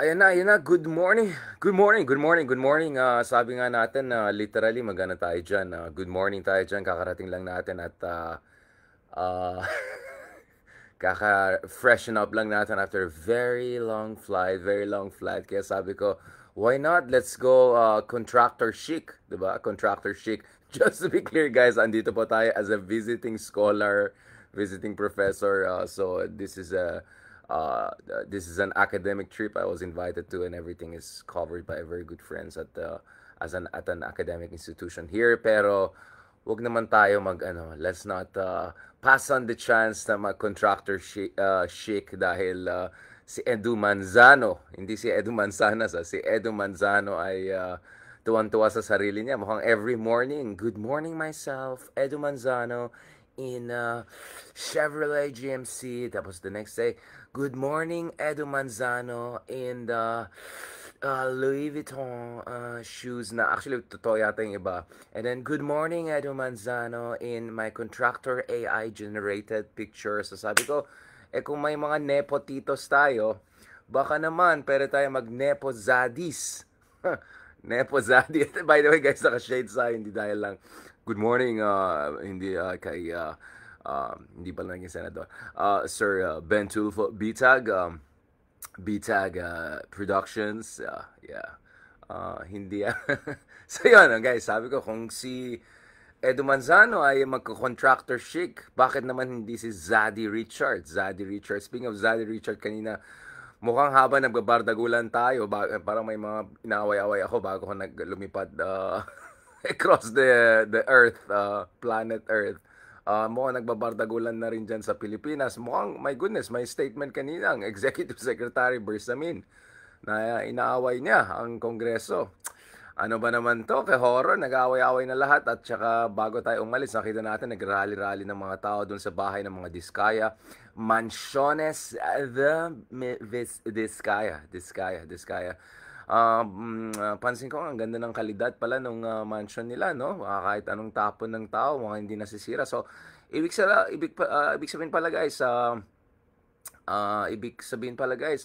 Ayan na. Good morning. Good morning, good morning, good morning. Sabi nga natin na literally magana tayo dyan. Good morning tayo dyan. Kakarating lang natin at uh, kaka-freshen up lang natin after a very long flight, very long flight. Kaya sabi ko, why not? Let's go contractor chic, 'di ba? Contractor chic. Just to be clear, guys, andito po tayo as a visiting scholar, visiting professor. So uh, this is an academic trip I was invited to, and everything is covered by very good friends at an academic institution here. Pero wag naman tayo let's not pass on the chance na mag-contractor chic dahil si Edu Manzano, hindi si Edu Manzanas, si Edu Manzano ay tuwan-tuwa sa sarili niya. Mukhang every morning, good morning myself, Edu Manzano in Chevrolet GMC. Tapos the next day, good morning Edu Manzano in the Louis Vuitton shoes na actually totoo yata yung iba. And then, good morning, Edo Manzano, in my contractor AI-generated picture. So sabi ko, kung may mga nepotitos tayo, baka naman, pwede tayo mag-nepo zadis. Nepo zadis. By the way, guys, naka-shades tayo, hindi dahil lang, good morning, hindi pa lang yung senador. Sir Ben Tulfo, Bitag, BTAG Productions. Yeah. Hindi. So yun, guys, sabi ko kung si Edo Manzano ay magko-contractor chic, bakit naman hindi si Zaddy Richard? Zaddy Richard. Speaking of Zaddy Richard, kanina mukhang haba nagbabardagulan tayo. Parang may mga inaaway-away ako bago ko lumipad across the Earth, planet Earth. Mukhang nagbabardagulan na rin dyan sa Pilipinas. Mukhang, my goodness, may statement kanina ang Executive Secretary Bersamin na inaaway niya ang Kongreso. Ano ba naman to? Kay horror, nag-aaway-away na lahat at saka bago tayo umalis, nakita natin nag-rally-rally ng mga tao doon sa bahay ng mga Diskaya. Mansiones Diskaya. Pansin ko ang ganda ng kalidad pala nung mansion nila, no? Kahit anong tapon ng tao, mga hindi nasisira. So, ibig sabihin pala guys,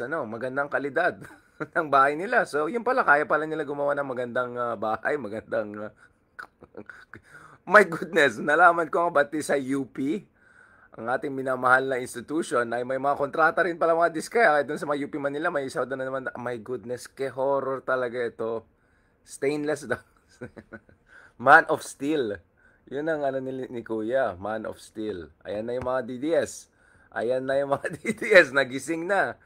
magandang kalidad ng bahay nila. So, yun pala, kaya pala nila gumawa ng magandang bahay, my goodness, nalaman ko nga ba't sa UP, ang ating minamahal na institution ay may mga kontrata rin pala mga diskaya. Kahit dun sa mga UP Manila, may isa doon na naman, my goodness, ke horror talaga ito. Stainless daw. Man of Steel. Yun ang ano ni Kuya, Man of Steel. Ayan na yung mga DDS. Ayan na yung mga DDS, nagising na.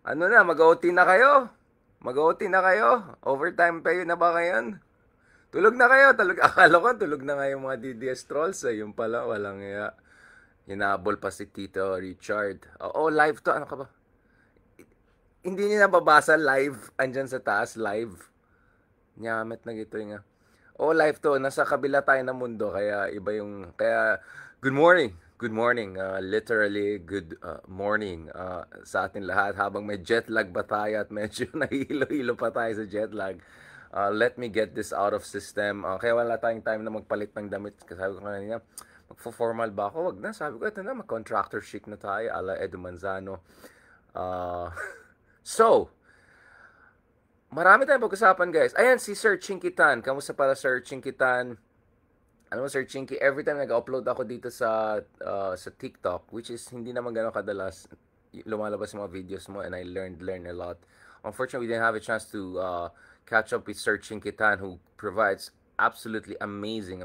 Ano na, mag-OT na kayo? Mag-OT na kayo? Overtime pay na ba ngayon? Tulog na kayo. Akala ko tulog na nga yung mga DDS trolls. Yung pala, walang iya. Hinabol pa si Tito Richard. Oo, live to. Ano ka ba? Hindi niya nababasa live. Andyan sa taas, live. Nyamet na gito nga. Oo, live to. Nasa kabila tayo ng mundo. Kaya iba yung... Kaya, good morning. Good morning. Literally, good morning sa atin lahat. Habang may jet lag ba tayo at medyo nahihilo-hilo pa tayo sa jet lag. Let me get this out of system. Kaya wala tayong time na magpalit ng damit. Kasi sabi ko kanina, magfo-formal ba ako? Wag na. Sabi ko, ito na, mag-contractor chic na tayo, ala Edu Manzano. Uh, so, marami tayong pag-usapan, guys. Ayan, si Sir Chinkitan. Kamusta para, Sir Chinkitan? Alam mo, Sir Chinky, every time nag-upload ako dito sa TikTok, which is hindi naman gano'ng kadalas, lumalabas yung mga videos mo and I learned a lot. Unfortunately, we didn't have a chance to catch up with Sir Chinkitan, who provides absolutely amazing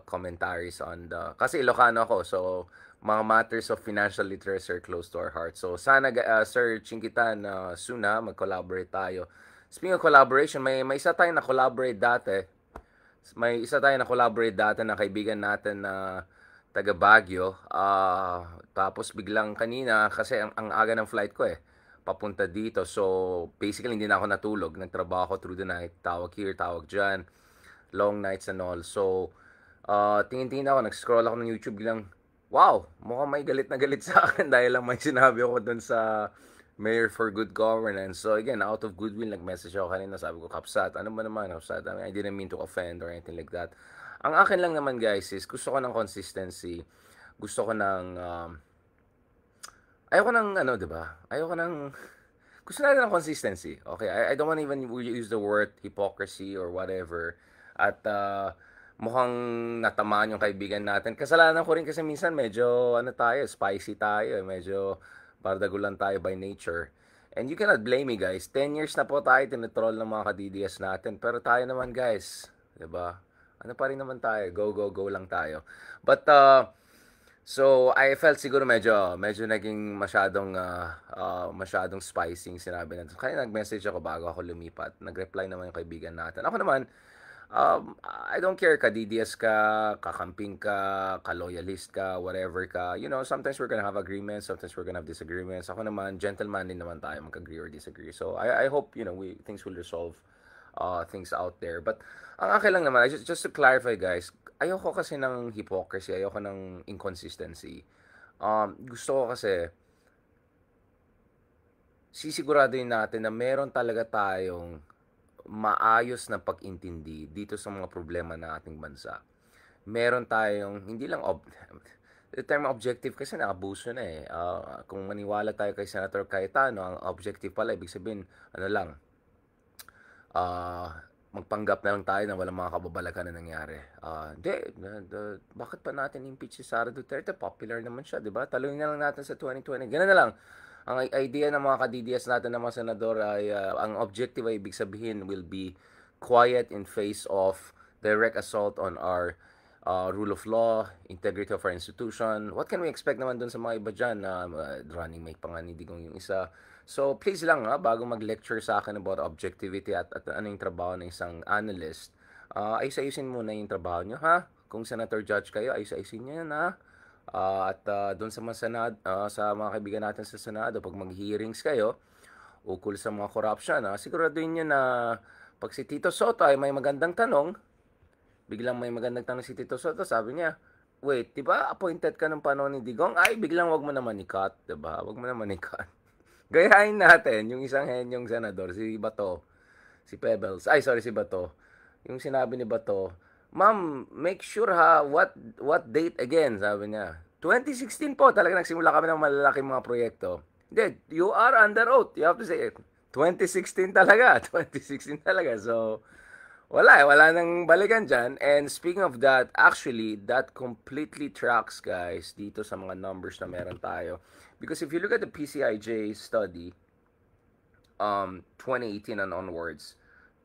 commentaries on kasi Ilocano ako, so mga matters of financial literacy are close to our heart. So sana Sir Chinkitan, soon mag-collaborate tayo. Speaking of collaboration, may isa tayong na-collaborate dati. May isa tayong na-collaborate dati na kaibigan natin na taga Baguio. Tapos biglang kanina, kasi ang aga ng flight ko papunta dito. So, basically, hindi na ako natulog. Nagtrabaho ako through the night. Tawag here, tawag dyan. Long nights and all. So, tingin-tingin ako, nag-scroll ako ng YouTube, bilang, wow, mukhang may galit na galit sa akin dahil lang may sinabi ako dun sa Mayor for Good Governance. So again, out of goodwill, nag-message ako kanina, sabi ko, Kapsat, ano ba naman, Kapsat? I didn't mean to offend or anything like that. Ang akin lang naman, guys, is gusto ko ng consistency. Gusto ko ng, ayoko ng, ano, di ba? Ayoko ng, gusto natin ng consistency. Okay, I don't want to even use the word hypocrisy or whatever. At mukhang natamaan yung kaibigan natin. Kasalanan ko rin kasi minsan medyo ano tayo, spicy tayo, medyo bardagulan tayo by nature. And you cannot blame me guys. 10 years na po tayo tinitroll ng mga ka-DDS natin. Pero tayo naman guys, 'di ba? Ano pa rin naman tayo, go go go lang tayo. But so, I felt siguro medyo naging masyadong spicy yung sinabi natin. Kaya nag-message ako bago ako lumipat. Nag-reply naman yung kaibigan natin. Ako naman, I don't care ka, DDS ka, kakamping ka, ka-loyalist ka, whatever ka. You know, sometimes we're gonna have agreements, sometimes we're gonna have disagreements. Ako naman, gentleman din naman tayo, mag-agree or disagree. So, I hope, you know, things will resolve things out there. But, ang akin lang naman, just to clarify guys, ayoko kasi ng hypocrisy, ayoko ng inconsistency. Gusto ko kasi sisiguraduhin natin na meron talaga tayong maayos na pag-intindi dito sa mga problema ng ating bansa. Meron tayong, hindi lang, the term objective kasi naabuso na eh. Kung maniwala tayo kay Senator Cayetano, ang objective pala, ibig sabihin, ano lang, magpanggap na lang tayo na walang mga kababalagan na nangyari. Hindi, bakit pa natin impeach si Sara Duterte? Popular naman siya, di ba? Talunin na lang natin sa 2020. Ganun na lang. Ang idea ng mga ka-DDS natin ng mga senador ay, ang objective ay ibig sabihin will be quiet in face of direct assault on our rule of law, integrity of our institution. What can we expect naman dun sa mga iba dyan na running mate pa nga ni Digong yung isa. So, please lang bago mag-lecture sa akin about objectivity at ano yung trabaho ng isang analyst, ayos-ayusin muna yung trabaho nyo, ha? Kung senator judge kayo, ayos-ayusin nyo yan, ha? At doon sa mga sa mga kaibigan natin sa Senado, pag mag-hearings kayo, ukol sa mga corruption, siguraduhin nyo na pag si Tito Soto ay may magandang tanong, biglang may magandang tanong si Tito Soto, sabi niya, wait, di ba appointed ka ng panahon ni Digong? Ay, biglang wag mo naman i-cut, di ba? Wag mo naman i-cut. Gayahin natin yung isang henyong senador, si Bato, si Pebbles, ay sorry, si Bato. Yung sinabi ni Bato, ma'am, make sure ha, what date again, sabi niya. 2016 po, talaga nagsimula kami ng malalaking mga proyekto. Hindi, you are under oath, you have to say it. 2016 talaga, 2016 talaga. So, wala nang balikan dyan. And speaking of that, actually, that completely tracks, guys, dito sa mga numbers na meron tayo. Because if you look at the PCIJ study, 2018 and onwards,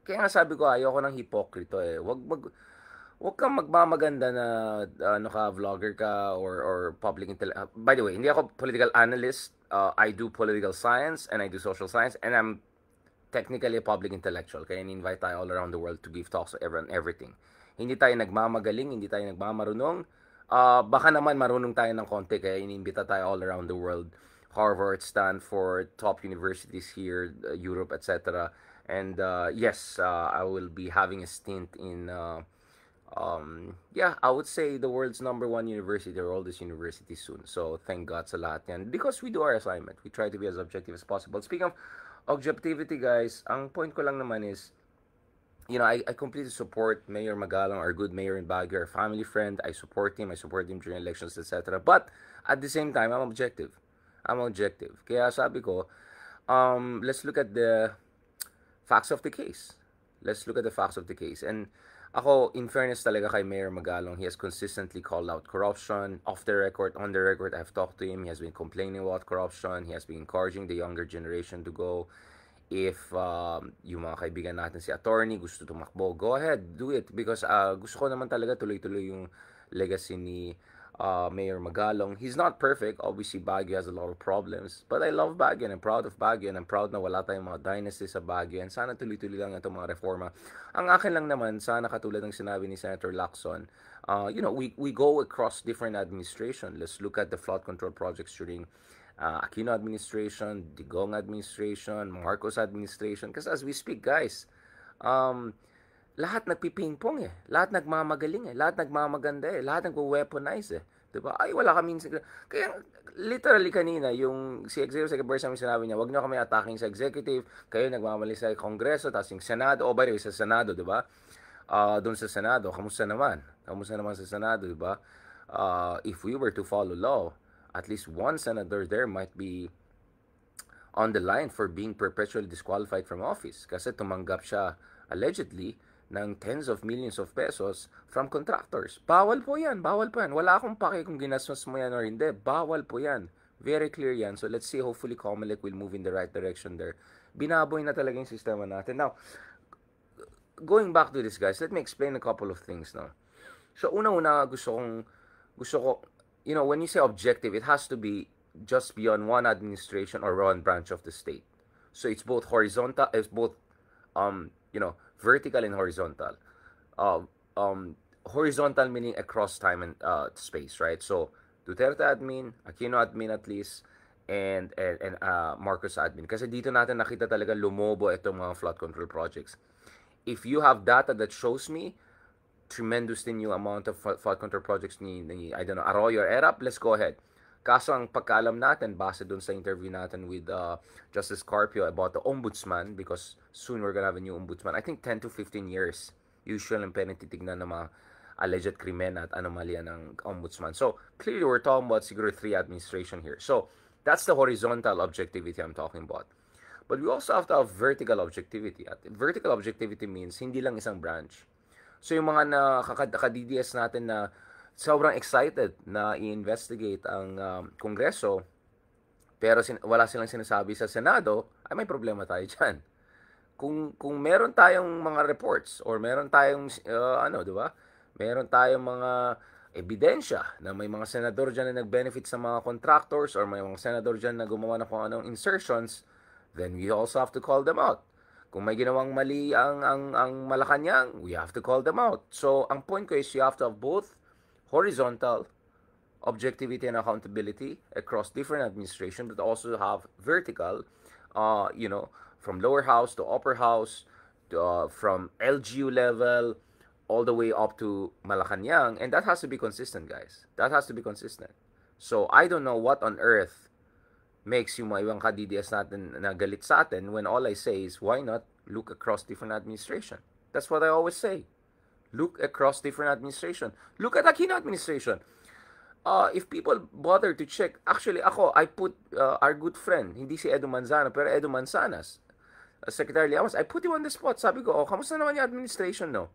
kaya nga sabi ko, ayoko ng hipokrito eh. Wag kang magmamaganda na vlogger ka or public by the way, hindi ako political analyst. I do political science and I do social science and I'm technically a public intellectual. Kaya in-invite tayo all around the world to give talks to everyone, everything. Hindi tayo nagmamagaling, hindi tayo nagmamarunong. Baka naman marunong tayo ng konti, kaya inimbita tayo all around the world. Harvard, Stanford, top universities here, Europe, etc. And yes, I will be having a stint in, I would say the world's #1 university, or oldest university soon. So thank God sa lahat yan. Because we do our assignment. We try to be as objective as possible. Speaking of objectivity, guys, ang point ko lang naman is, you know, I completely support Mayor Magalong, our good mayor in Baguio, our family friend. I support him during elections, etc. But at the same time, I'm objective. Kaya sabi ko, let's look at the facts of the case. And ako, in fairness talaga kay Mayor Magalong, he has consistently called out corruption. Off the record, on the record, I've talked to him. He has been complaining about corruption. He has been encouraging the younger generation to go. If yung mga kaibigan natin si attorney gusto tumakbo, go ahead, do it. Because gusto ko naman talaga tuloy-tuloy yung legacy ni Mayor Magalong. He's not perfect. Obviously, Baguio has a lot of problems. But I love Baguio and I'm proud of Baguio and I'm proud na wala tayong mga dynasties sa Baguio. And sana tuloy-tuloy lang itong mga reforma. Ang akin lang naman, sana katulad ng sinabi ni Senator Lacson, you know, we go across different administration. Let's look at the flood control projects during Aquino administration, Digong administration, Marcos administration. Kasi as we speak, guys, lahat nagpipingpong eh. Lahat nagmamagaling eh. Lahat nagmamaganda eh. Lahat nagwe-weaponize eh. Diba? Ay, wala kaming... Kaya, literally kanina, yung si Executive Secretary sa sinabi niya, wag niyo kami attacking sa executive, kayo nagmamali sa Kongreso, tapos yung Senado, by the way, sa Senado, diba? Doon sa Senado, kamusta naman? Kamusta naman sa Senado, diba? If we were to follow law, at least one senator there might be on the line for being perpetually disqualified from office kasi tumanggap siya allegedly ng tens of millions of pesos from contractors. Bawal po yan, bawal po yan. Wala akong pake kung ginastos mo yan or hindi. Bawal po yan. Very clear yan. So let's see, hopefully Comelec will move in the right direction there. Binaboy na talaga yung sistema natin. Now, going back to this guys, let me explain a couple of things now. So una-una gusto ko, you know, when you say objective, it has to be just beyond one administration or one branch of the state. So it's both horizontal, it's both you know, vertical and horizontal. Horizontal meaning across time and space, right? So Duterte admin, Aquino admin at least, and Marcos admin. Kasi dito natin nakita talaga lumobo itong mga flood control projects. If you have data that shows me tremendous din yung amount of flood control projects ni I don't know, Arroyo or ERAP, let's go ahead. Kaso ang pagkaalam natin, base dun sa interview natin with Justice Carpio about the ombudsman, because soon we're gonna have a new ombudsman, I think 10 to 15 years, usually ang pinatitignan ng mga alleged krimen at anomalya ng ombudsman. So, clearly we're talking about siguro 3 administration here. So, that's the horizontal objectivity I'm talking about. But we also have to have vertical objectivity. At vertical objectivity means hindi lang isang branch. So, yung mga nakaka-DDS natin na sobrang excited na i-investigate ang Kongreso, pero wala silang sinasabi sa Senado, ay may problema tayo dyan. Kung meron tayong mga reports or meron tayong ano, di ba? Meron tayong mga ebidensya na may mga senador dyan na nag-benefit sa mga contractors or may mga senador dyan na gumawa na kung anong insertions, then we also have to call them out. Kung may ginawang mali ang Malacanang, we have to call them out. So, ang point ko is you have to have both horizontal objectivity and accountability across different administration, but also have vertical, you know, from lower house to upper house, to, from LGU level, all the way up to Malacanang, and that has to be consistent, guys. That has to be consistent. So, I don't know what on earth makes yung mga ibang ka-DDS natin na galit sa atin when all I say is, why not look across different administration? That's what I always say. Look across different administration. Look at Aquino administration. If people bother to check, actually ako, I put our good friend, hindi si Edo Manzano, pero Edo Manzanas, Secretary Llamas, I put him on the spot. Sabi ko, kamusta naman yung administration, no?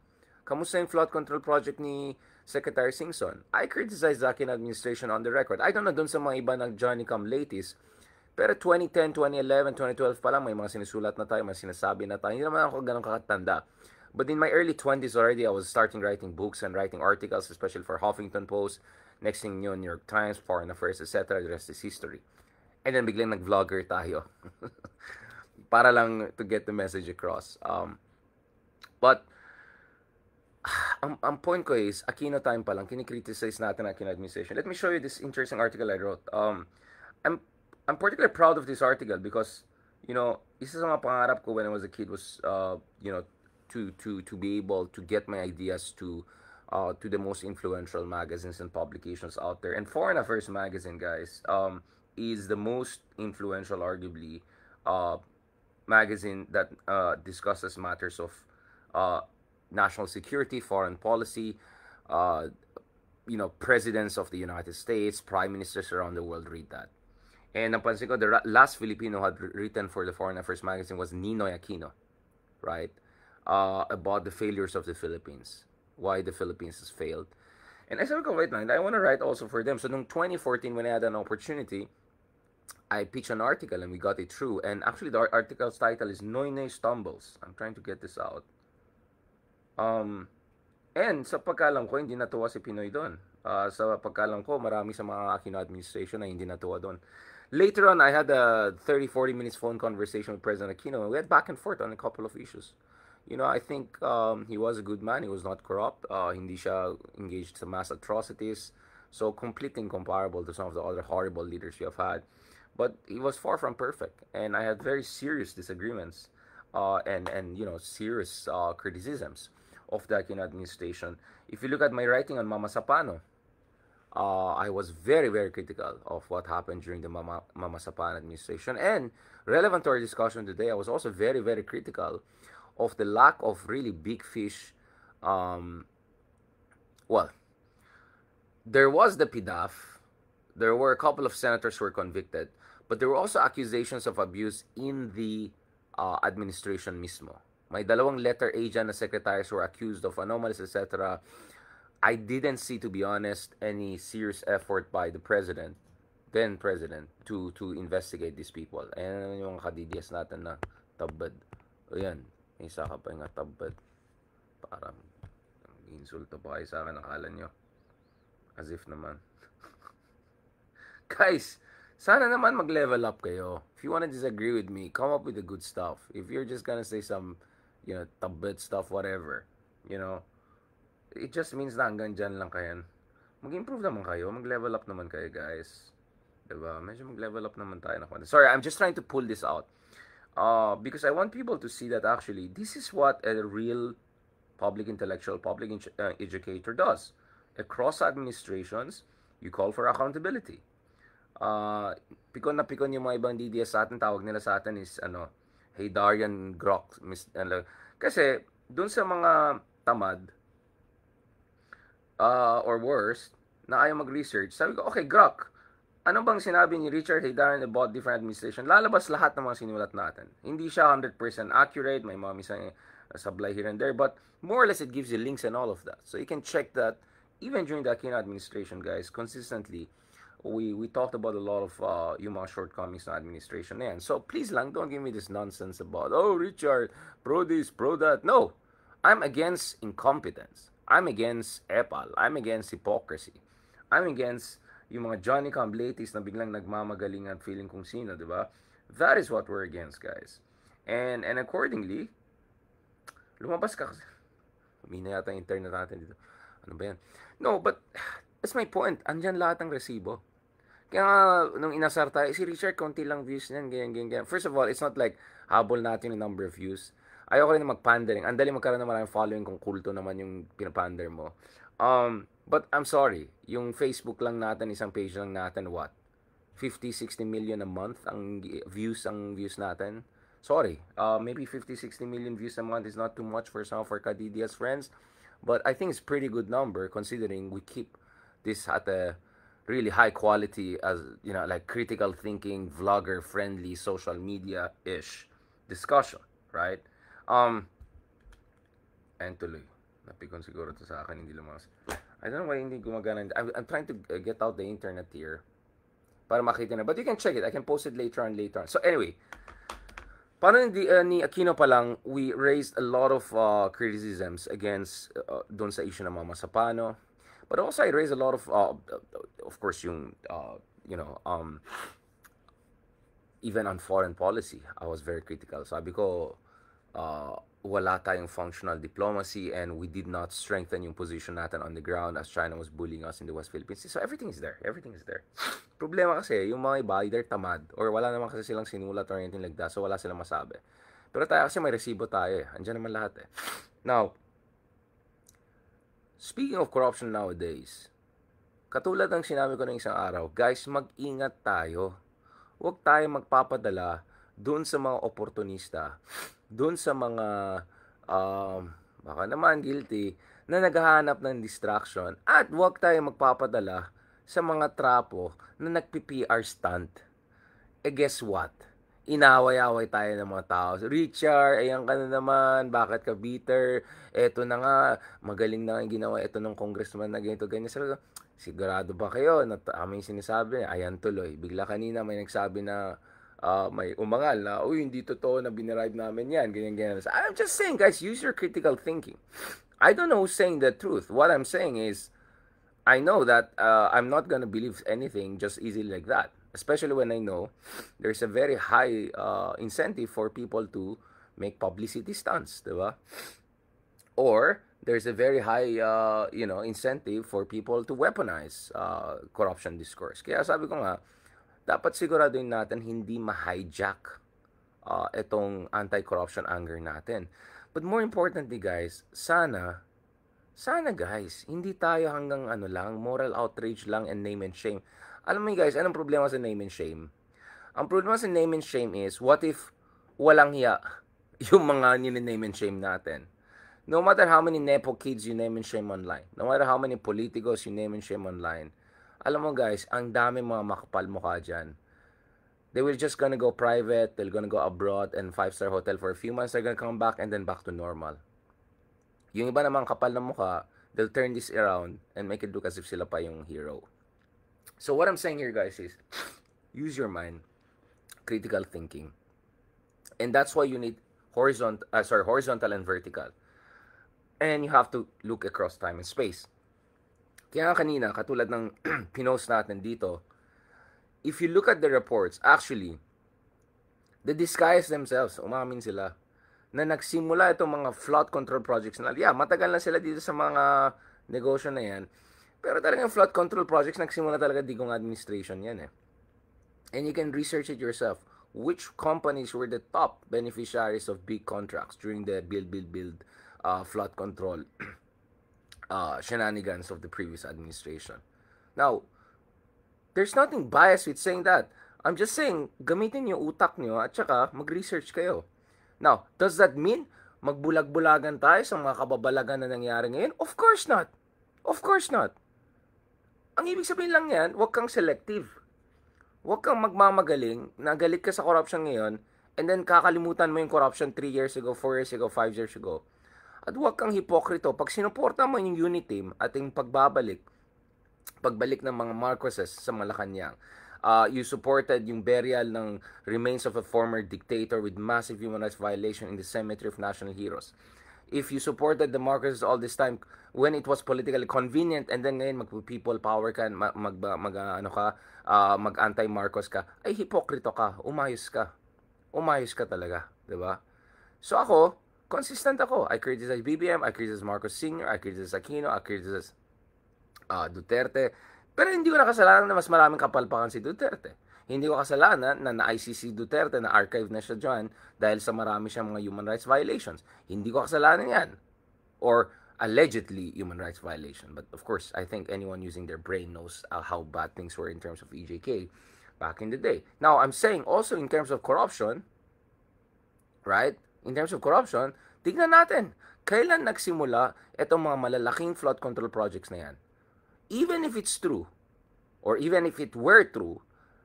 Kamusta yung flood control project ni Secretary Singson? I criticized the Aquino administration on the record. I don't know dun sa mga iba ng Johnny Come Latest, pero 2010, 2011, 2012 pa lang, may mga sinusulat na tayo, may sinasabi na tayo. Hindi naman ako ganun kakatanda. But in my early 20s already, I was starting writing books and writing articles, especially for Huffington Post, next thing New York Times, Foreign Affairs, etc. The rest is history. And then biglang nag-vlogger tayo. Para lang to get the message across. But, ang point ko is, Aquino time pa lang, kinikriticize natin ang Aquino administration. Let me show you this interesting article I wrote. I'm particularly proud of this article because, you know, isa sa mga pangarap ko when I was a kid was, you know, to be able to get my ideas to the most influential magazines and publications out there. And Foreign Affairs magazine, guys, is the most influential, arguably, magazine that discusses matters of national security, foreign policy. You know, presidents of the United States, prime ministers around the world read that. And napansin ko, the last Filipino had written for the Foreign Affairs magazine was Ninoy Aquino, right? About the failures of the Philippines, why the Philippines has failed. And I said, wait lang, I want to write also for them. So, noong 2014, when I had an opportunity, I pitched an article and we got it through. And actually, the article's title is Noynoy Stumbles. I'm trying to get this out. And sa pagkalam ko, hindi natuwa si Pinoy doon. Sa pagkalam ko, marami sa mga Aquino administration na hindi natuwa doon. Later on, I had a 30-40 minutes phone conversation with President Aquino, and we had back and forth on a couple of issues. You know, I think he was a good man. He was not corrupt. Hindi siya engaged sa mass atrocities. So, completely incomparable to some of the other horrible leaders we have had. But he was far from perfect. And I had very serious disagreements and you know, serious criticisms of the Aquino administration. If you look at my writing on Mama Sapano, I was very, very critical of what happened during the Mama Sapano administration. And relevant to our discussion today, I was also very, very critical of the lack of really big fish. Well, there was the PDAF. There were a couple of senators who were convicted. But there were also accusations of abuse in the administration mismo. May dalawang letter A dyan na secretaries were accused of anomalies, etc. I didn't see, to be honest, any serious effort by the president, then president, to investigate these people. Ayan yung mga ka-DDS natin na tabad. O yan, may isa ka pa yung tabad. Parang insulto pa kayo sa akin, akala nyo. As if naman. Guys, sana naman mag-level up kayo. If you wanna disagree with me, come up with the good stuff. If you're just gonna say some, tabad stuff, whatever, it just means na hanggang dyan lang kayo. Mag-improve naman kayo. Mag-level up naman kayo, guys. Diba? Medyo mag-level up naman tayo. Sorry, I'm just trying to pull this out. Because I want people to see that actually, this is what a real public intellectual, public educator does. Across administrations, you call for accountability. Pikon na pikon yung mga ibang DDS sa atin, tawag nila sa atin is, Haydarian Grok. Kasi, dun sa mga tamad, or worse, na ayaw mag-research, sabi ko, okay, Grok, ano bang sinabi ni Richard Haydarian about different administration? Lalabas lahat ng mga sinulat natin. Hindi siya 100% accurate, may mga misang sablay here and there, but more or less it gives you links and all of that. So you can check that even during the Aquino administration, guys, consistently, we talked about a lot of yung mga shortcomings na administration na yan. So please lang, don't give me this nonsense about, oh, Richard, pro this, pro that. No, I'm against incompetence. I'm against epal. I'm against hypocrisy. I'm against yung mga Johnny Camblatis na biglang nagmamagaling at feeling kung sino, di ba? That is what we're against, guys. And accordingly, lumabas ka kasi. Humina yata yung internet natin dito. Ano ba yan? No, but that's my point. Andyan lahat ng resibo. Kaya nga, nung inasar tayo, si Richard, konti lang views niyan, ganyan. First of all, it's not like habol natin yung number of views. Ayoko rin na mag-pandering. Andali magkaroon na maraming following kung kulto naman yung pinapander mo. But I'm sorry, yung Facebook lang natin, isang page lang natin, what? 50-60 million a month ang views natin. Sorry, maybe 50-60 million views a month is not too much for some of our ka-DDS friends, but I think it's pretty good number considering we keep this at a really high quality, as like critical thinking, vlogger friendly, social media ish discussion, right? And tuloy, napikon siguro to sa akin, hindi lumas. I don't know why hindi gumagana. I'm trying to get out the internet here para makita na. But you can check it. I can post it later on. So anyway, paano ni Aquino pa lang, we raised a lot of criticisms against doon sa issue ng Mama Sapano. But also I raised a lot of course, yung, even on foreign policy, I was very critical. Sabi ko, wala tayong functional diplomacy and we did not strengthen yung position natin on the ground as China was bullying us in the West Philippines. So everything is there. Problema kasi, yung mga iba, either tamad or wala naman kasi silang sinulat or anything like that, so wala silang masabi. Pero tayo kasi may resibo tayo eh. Andiyan naman lahat eh. Now, speaking of corruption nowadays, katulad ng sinabi ko ng isang araw, guys, mag-ingat tayo. Huwag tayo magpapadala doon sa mga oportunista, doon sa mga baka naman guilty na naghahanap ng distraction, at huwag tayo magpapadala sa mga trapo na nagpi-PR stunt. Guess what? Inaway-away tayo ng mga tao. Richard, ayan ka na naman, bakit ka bitter? Eto na nga, magaling na nga ginawa ito ng congressman na ganito, ganyan. Sabi ko, sigurado ba kayo na aming sinasabi? Ayan tuloy. Bigla kanina may nagsabi na may umangal na, uy, hindi totoo na binaribe namin yan, ganyan. So, I'm just saying, guys, use your critical thinking. I don't know who's saying the truth. What I'm saying is, I know that I'm not gonna believe anything just easily like that. Especially when I know there's a very high incentive for people to make publicity stunts, diba? Or there's a very high, incentive for people to weaponize corruption discourse. Kaya sabi ko nga, dapat siguraduhin natin hindi ma-hijack itong anti-corruption anger natin. But more importantly, guys, sana guys, hindi tayo hanggang moral outrage lang and name and shame. Alam mo guys, anong problema sa name and shame? Ang problema sa name and shame is, what if walang hiya yung mga name and shame natin? No matter how many nepo kids you name and shame online, no matter how many politicos you name and shame online, alam mo guys, ang dami mga makapal mukha dyan They will just gonna go private, they're gonna go abroad and 5-star hotel for a few months, they're gonna come back and then back to normal. Yung iba naman kapal na mukha, they'll turn this around and make it look as if sila pa yung hero. So what I'm saying here, guys, is use your mind, critical thinking. And that's why you need horizontal and vertical. And you have to look across time and space. Kaya kanina, katulad ng pinost natin dito, if you look at the reports, actually, the disguise themselves, umamin sila, na nagsimula itong mga flood control projects na, yeah, matagal na sila dito sa mga negosyo na yan, pero talagang flood control projects, nagsimula talaga Digong administration yan eh. And you can research it yourself. Which companies were the top beneficiaries of big contracts during the build, flood control shenanigans of the previous administration? Now, there's nothing biased with saying that. I'm just saying, gamitin yung utak nyo at saka mag-research kayo. Now, does that mean magbulag-bulagan tayo sa mga kababalagan na nangyari ngayon? Of course not. Of course not. Ang ibig sabihin lang yan, huwag kang selective. Huwag kang magmamagaling na galit ka sa corruption ngayon and then kakalimutan mo yung corruption 3 years ago, 4 years ago, 5 years ago. At huwag kang hipokrito. Pag sinuporta mo yung unit team at yung pagbalik ng mga Marcoses sa Malacanang, you supported yung burial ng remains of a former dictator with massive human rights violation in the Cemetery of National Heroes. If you supported the Marcoses all this time when it was politically convenient and then ngayon mag-people power ka, mag-anti-Marcos ka, ay hipokrito ka, umayos ka. Umayos ka talaga, 'di ba? So ako, consistent ako. I criticize BBM, I criticize Marcos Sr., I criticize Aquino, I criticize Duterte. Pero hindi ko na kasalanan na mas maraming kapalpakan si Duterte. Hindi ko kasalanan na na-ICC Duterte, na archive na siya dyan dahil sa marami siyang mga human rights violations. Hindi ko kasalanan yan. Or allegedly human rights violation. But of course, I think anyone using their brain knows how bad things were in terms of EJK back in the day. Now, I'm saying also in terms of corruption, right? In terms of corruption, tignan natin, kailan nagsimula itong mga malalaking flood control projects na yan? Even if it's true, or even if it were true,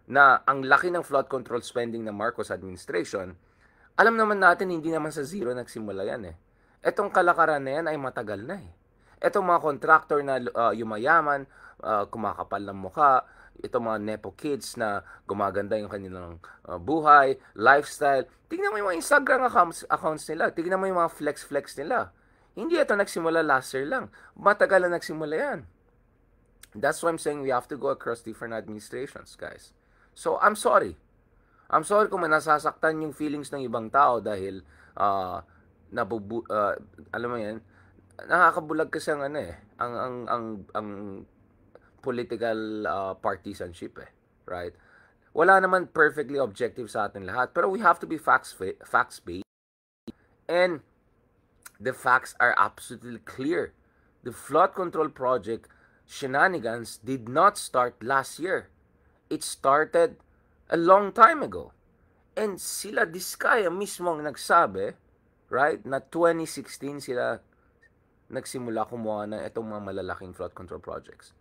na ang laki ng flood control spending ng Marcos administration, alam naman natin hindi naman sa zero nagsimula yan eh. Etong kalakaran na yan ay matagal na eh. Etong mga contractor na yumayaman, kumakapal ng mukha, itong mga nepo kids na gumaganda yung kanilang buhay, lifestyle. Tingnan mo yung mga Instagram accounts nila. Tingnan mo yung mga flex nila. Hindi ito nagsimula last year lang. Matagal na nagsimula yan. That's why I'm saying we have to go across different administrations, guys. So, I'm sorry. I'm sorry kung nasasaktan yung feelings ng ibang tao dahil alam mo yan, nakakabulag kasi ang ang political partisanship eh, right? Wala naman perfectly objective sa atin lahat, pero we have to be facts-based, and the facts are absolutely clear. The flood control project shenanigans did not start last year. It started a long time ago. And sila Diskaya mismo ang nagsabi, right, na 2016 sila nagsimula kumuha ng itong mga malalaking flood control projects.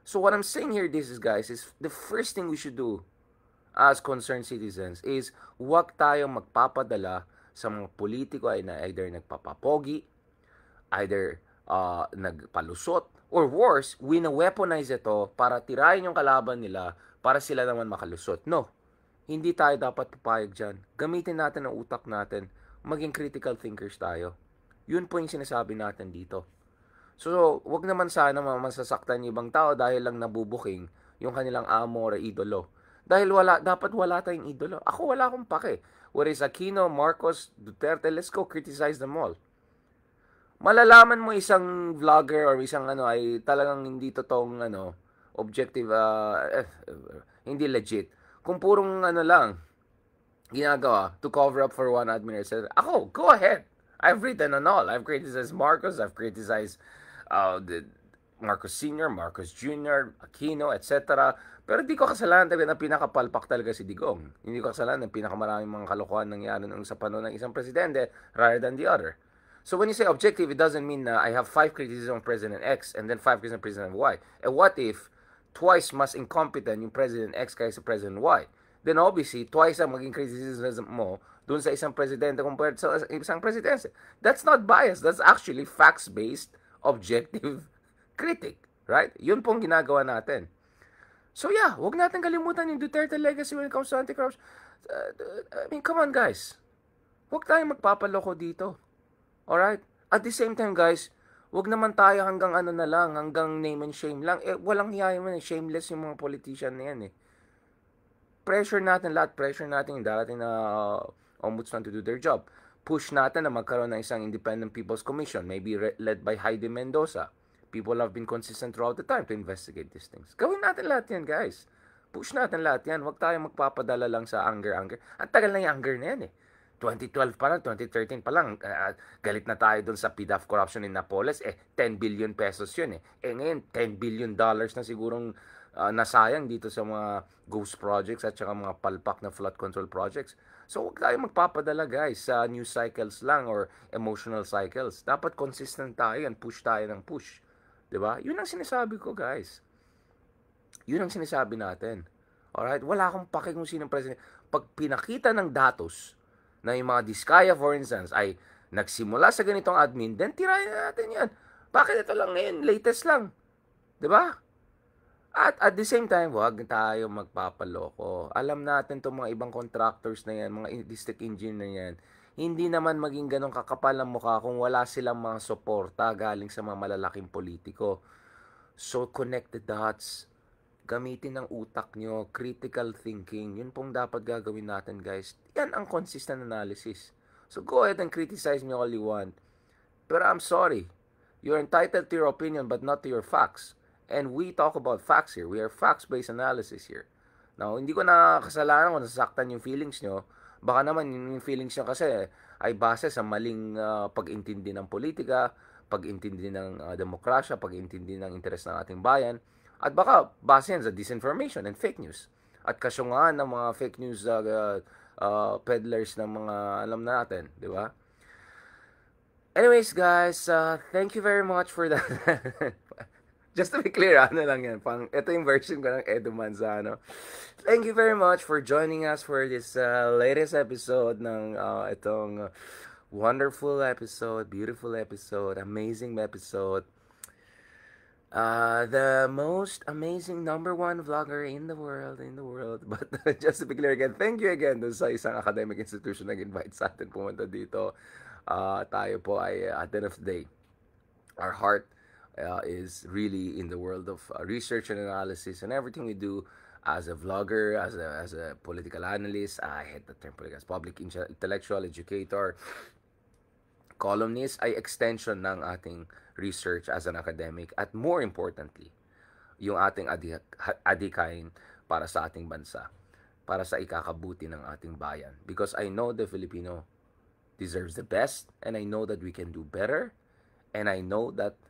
So what I'm saying here, guys, is the first thing we should do as concerned citizens is huwag tayong magpapadala sa mga politiko ay na either nagpapapogi, either nagpalusot, or worse, wina-weaponize ito para tirahin yung kalaban nila para sila naman makalusot. No, hindi tayo dapat papayag dyan. Gamitin natin ang utak natin. Maging critical thinkers tayo. Yun po yung sinasabi natin dito. So, wag naman sana masasaktan yung ibang tao dahil lang nabubuking yung kanilang amo or idolo. Dahil dapat wala tayong idolo. Ako wala akong pake. Whereas Aquino, Marcos, Duterte, let's go criticize them all. Malalaman mo isang vlogger or isang ay talagang hindi totoong objective, hindi legit. Kung purong lang ginagawa to cover up for one administrator. Ako, go ahead. I've written on all. I've criticized Marcos, I've criticized the Marcos Sr., Marcos Jr., Aquino, etc. Pero di ko kasalanan talaga na pinakapalpak talaga si Digong. Hindi ko kasalanan na pinakamaraming mga kalokohan nangyari nung sa panahon ng isang presidente rather than the other. So when you say objective, it doesn't mean na I have 5 criticism of President X and then 5 criticism of President Y. And what if twice mas incompetent yung President X kaysa President Y? then obviously, twice ang maging criticism mo dun sa isang presidente compared sa isang presidente. That's not bias. That's actually facts-based, objective critic. Right? Yun pong ginagawa natin. So yeah, wag natin kalimutan yung Duterte legacy when it comes to anti-corruption. I mean, come on guys. Huwag tayong magpapaloko dito. Alright? At the same time guys, wag naman tayo hanggang ano na lang, hanggang name and shame lang. Walang hiya man, shameless yung mga politician na yan Pressure natin lahat, pressure natin yung darating na ombudsman to do their job. Push natin na magkaroon ng isang Independent People's Commission, maybe led by Heidi Mendoza. People have been consistent throughout the time to investigate these things. Gawin natin lahat yan, guys. Push natin lahat yan. Huwag tayo magpapadala lang sa anger. Ang tagal na yung anger na yan 2012 pa lang, 2013 pa lang, galit na tayo dun sa PDAF corruption in Napoles. 10 billion pesos yun ngayon, $10 billion na sigurong nasayang dito sa mga ghost projects at saka mga palpak na flood control projects. So, huwag tayo magpapadala guys sa news cycles lang or emotional cycles. Dapat consistent tayo and push tayo ng push. Diba? Yun ang sinasabi ko, guys. Yun ang sinasabi natin. Alright? Wala akong pake kung sinong president. Pag pinakita ng datos na yung mga Diskaya, for instance, ay nagsimula sa ganitong admin, then tirayan natin yan. Bakit ito lang ngayon? Latest lang. Diba? At the same time, huwag tayo magpapaloko. Alam natin itong mga ibang contractors na yan, mga district engineer na yan, hindi naman maging ganong kakapal ang mukha kung wala silang mga suporta galing sa mga malalaking politiko. So, connect the dots. Gamitin ang utak nyo. Critical thinking. Yun pong dapat gagawin natin, guys. Yan ang consistent analysis. So, go ahead and criticize me all you want. But I'm sorry. You're entitled to your opinion but not to your facts. And we talk about facts here. We are facts-based analysis here. Now, hindi ko na kasalanan kung nasasaktan yung feelings nyo. Baka naman yung feelings nyo kasi ay base sa maling pag-intindi ng politika, pag-intindi ng demokrasya, pag-intindi ng interes ng ating bayan, at baka base yan sa disinformation and fake news. At kasyungaan ng mga fake news peddlers ng mga alam natin, di ba? Anyways guys, thank you very much for that. Just to be clear, ano lang yan. Ito yung version ko ng Edu Manzano. Thank you very much for joining us for this latest episode ng itong wonderful episode, beautiful episode, amazing episode. The most amazing #1 vlogger in the world. But just to be clear again, thank you again dun sa isang academic institution na nag-invite sa atin pumunta dito. Tayo po ay, at the end of the day, our heart is really in the world of research and analysis, and everything we do as a vlogger, as a political analyst, I hate the term political, as public intellectual, educator, columnist, ay extension ng ating research as an academic, at more importantly, yung ating adhikain para sa ating bansa, para sa ikakabuti ng ating bayan. Because I know the Filipino deserves the best, and I know that we can do better, and I know that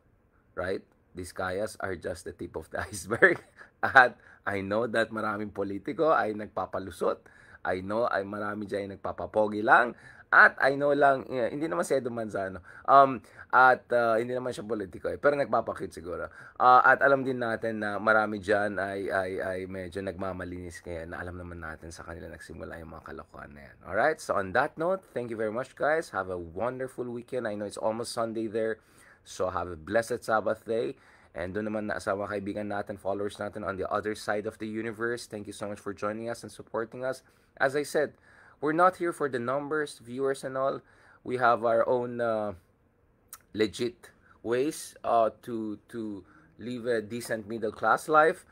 right? These kayas are just the tip of the iceberg. At I know that maraming politiko ay nagpapalusot. I know ay marami dyan ay nagpapapogi lang. At I know lang, hindi naman si Edu Manzano. Hindi naman siya politiko pero nagpapakit siguro. At alam din natin na marami dyan ay medyo nagmamalinis, kaya na alam naman natin sa kanila nagsimula yung mga kalokohan na yan. Alright, so on that note, thank you very much guys. Have a wonderful weekend. I know it's almost Sunday there. So have a blessed Sabbath day. And doon naman sa mga kaibigan natin, followers natin on the other side of the universe, thank you so much for joining us and supporting us. As I said, we're not here for the numbers, viewers and all. We have our own legit ways to live a decent middle class life.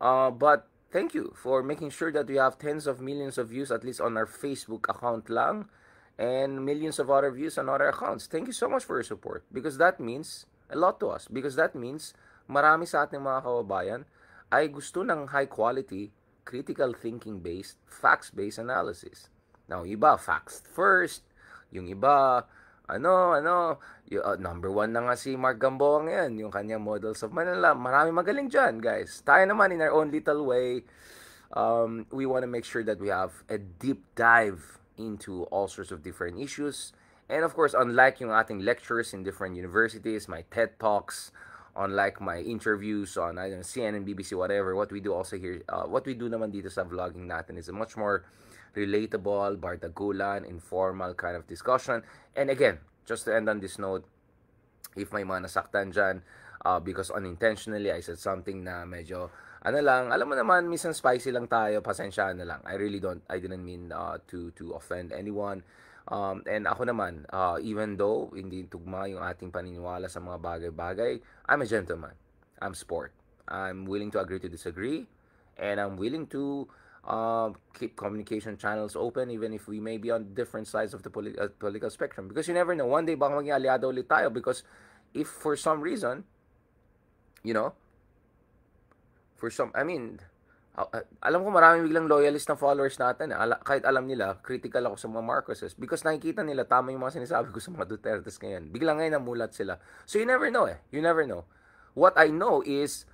But thank you for making sure that we have tens of millions of views at least on our Facebook account lang, and millions of other views on other accounts. Thank you so much for your support, because that means a lot to us. Because that means marami sa ating mga kababayan ay gusto ng high quality, critical thinking based, facts based analysis. Now, iba facts first, yung iba number 1 na nga si Mark Gamboa ngayon, yung kanyang Models of Manila. Marami magaling dyan, guys. Tayo naman in our own little way, we want to make sure that we have a deep dive into all sorts of different issues. And of course, unlike yung ating lectures in different universities, my TED Talks, unlike my interviews on, I don't know, CNN, BBC, whatever. What we do also here, what we do naman dito sa vlogging natin is a much more relatable, bardagulan, informal kind of discussion. And again, just to end on this note, if may mga nasaktan dyan, because unintentionally I said something na medyo, ano lang, alam mo naman, minsan spicy lang tayo, pasensya na lang. I didn't mean to offend anyone. And ako naman, even though hindi tugma yung ating paniniwala sa mga bagay-bagay, I'm a gentleman. I'm sport. I'm willing to agree to disagree, and I'm willing to keep communication channels open even if we may be on different sides of the political spectrum. Because you never know, one day baka maging aliado ulit tayo, because if for some reason, you know, alam ko maraming biglang loyalist na followers natin. Kahit alam nila, critical ako sa mga Marcoses. Because nakikita nila, tama yung mga sinasabi ko sa mga Dutertes ngayon. Biglang ngayon namulat sila. So you never know eh. You never know. What I know is,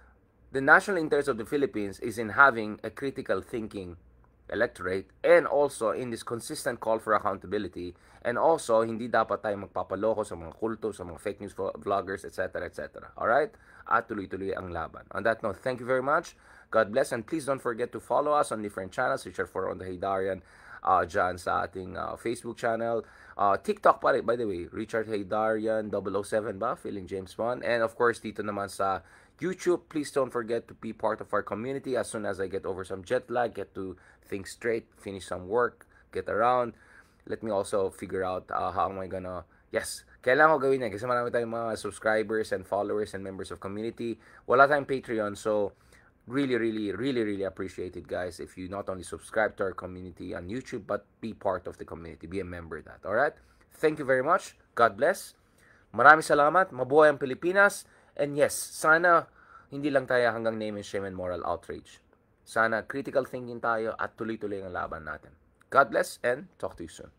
the national interest of the Philippines is in having a critical thinking electorate, and also in this consistent call for accountability, and also hindi dapat tayo magpapaloko sa mga kulto, sa mga fake news vloggers, etc., etc. Alright? At tuloy-tuloy ang laban. On that note, thank you very much. God bless, and please don't forget to follow us on different channels. Richard Foro on the Haydarian, dyan sa ating Facebook channel. TikTok pa rin, by the way, Richard Haydarian 007 ba? Feeling James Bond. And of course, dito naman sa YouTube, please don't forget to be part of our community. As soon as I get over some jet lag, get to think straight, finish some work, get around, let me also figure out how am I gonna, yes, kailangan ko gawin yan kasi marami tayong mga subscribers and followers and members of community. Wala tayong Patreon, so really appreciate it, guys, if you not only subscribe to our community on YouTube, but be part of the community, be a member of that. Alright? Thank you very much. God bless. Maraming salamat. Mabuhay ang Pilipinas. And yes, sana hindi lang tayo hanggang name and shame and moral outrage. Sana critical thinking tayo at tuloy-tuloy ang laban natin. God bless and talk to you soon.